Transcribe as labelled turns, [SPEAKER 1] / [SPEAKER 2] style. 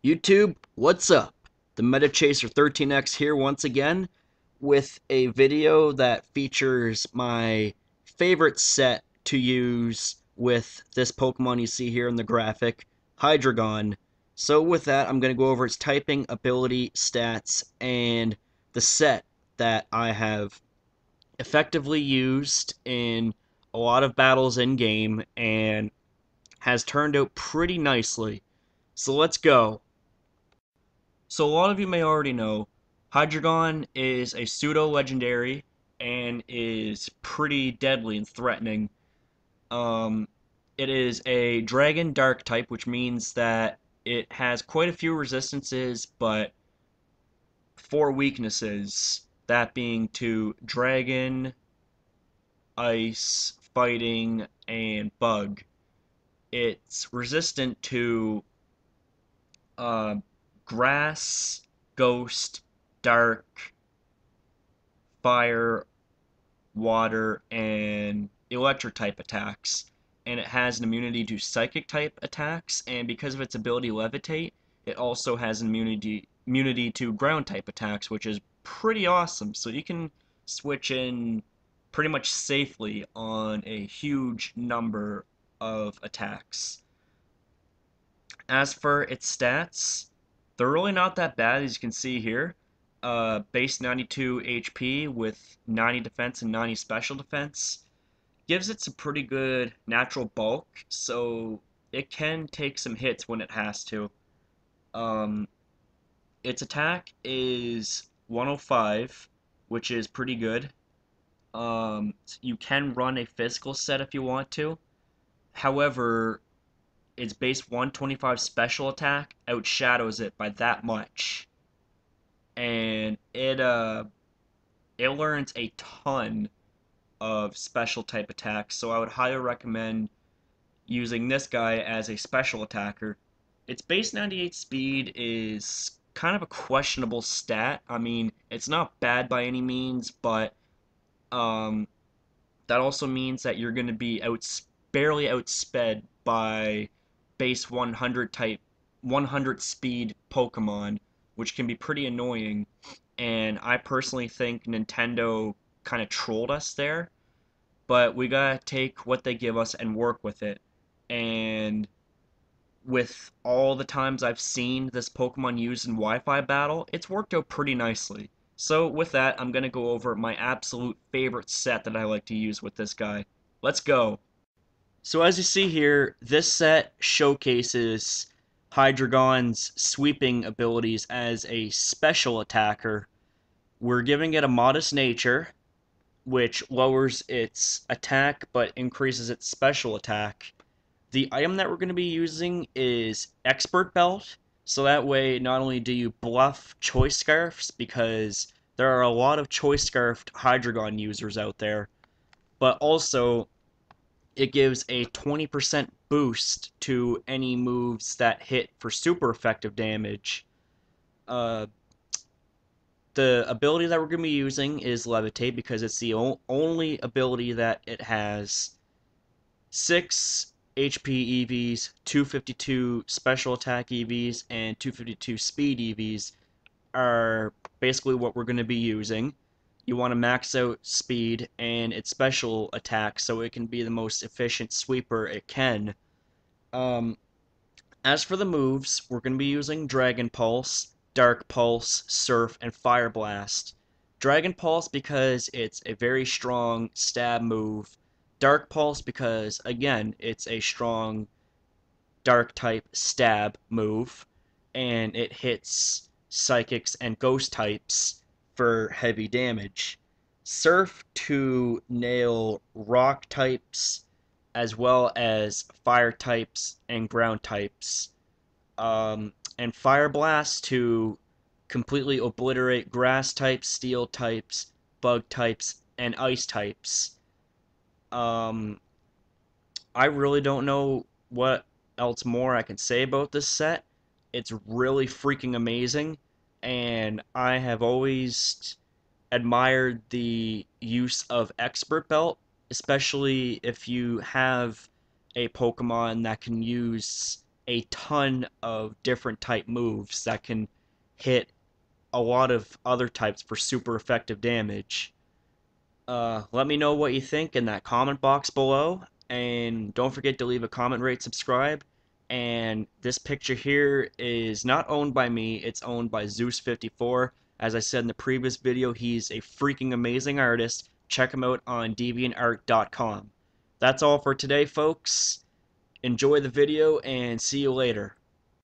[SPEAKER 1] YouTube, what's up? The TheMetaChaser13x here once again with a video that features my favorite set to use with this Pokemon you see here in the graphic, Hydreigon. So with that, I'm going to go over its typing, ability, stats, and the set that I have effectively used in a lot of battles in-game and has turned out pretty nicely. So let's go. So a lot of you may already know, Hydreigon is a pseudo-legendary and is pretty deadly and threatening. Um, it is a dragon dark type, which means that it has quite a few resistances, but four weaknesses. That being to dragon, ice, fighting, and bug. It's resistant to uh, grass, ghost, dark, fire, water, and electric type attacks. And it has an immunity to psychic type attacks, and because of its ability to levitate, it also has an immunity to ground type attacks, which is pretty awesome. So you can switch in pretty much safely on a huge number of attacks. As for its stats, they're really not that bad, as you can see here. Base 92 HP with 90 defense and 90 special defense gives it some pretty good natural bulk, so it can take some hits when it has to. Um, its attack is 105, which is pretty good. You can run a physical set if you want to. However, its base 125 special attack outshadows it by that much. And it learns a ton of special type attacks, so I would highly recommend using this guy as a special attacker. Its base 98 speed is kind of a questionable stat. I mean, it's not bad by any means, but um, that also means that you're going to be barely outsped by base 100 type 100 speed Pokemon, which can be pretty annoying. And I personally think Nintendo kind of trolled us there, but we gotta take what they give us and work with it. And with all the times I've seen this Pokemon used in Wi-Fi battle, it's worked out pretty nicely. So with that, I'm gonna go over my absolute favorite set that I like to use with this guy. Let's go. So as you see here, this set showcases Hydreigon's sweeping abilities as a special attacker. We're giving it a modest nature, which lowers its attack but increases its special attack. The item that we're going to be using is Expert Belt, so that way not only do you bluff Choice Scarfs, because there are a lot of Choice Scarfed Hydreigon users out there, but also it gives a 20% boost to any moves that hit for super effective damage. Uh, the ability that we're going to be using is Levitate because it's the only ability that it has 6 HP EVs, 252 special attack EVs, and 252 speed EVs are basically what we're going to be using. You want to max out speed and its special attack so it can be the most efficient sweeper it can. Um, as for the moves, we're going to be using Dragon Pulse, Dark Pulse, Surf, and Fire Blast. Dragon Pulse because it's a very strong stab move. Dark Pulse because, again, it's a strong dark type stab move. And it hits psychics and ghost types for heavy damage. Surf to nail rock types as well as fire types and ground types. And Fire Blast to completely obliterate grass types, steel types, bug types, and ice types. Um, I really don't know what else more I can say about this set. It's really freaking amazing, and I have always admired the use of Expert Belt, especially if you have a Pokemon that can use a ton of different type moves that can hit a lot of other types for super effective damage. Let me know what you think in that comment box below, and don't forget to leave a comment, rate, subscribe. And this picture here is not owned by me, it's owned by Zeus54. As I said in the previous video, he's a freaking amazing artist. Check him out on deviantart.com. That's all for today, folks. Enjoy the video and see you later.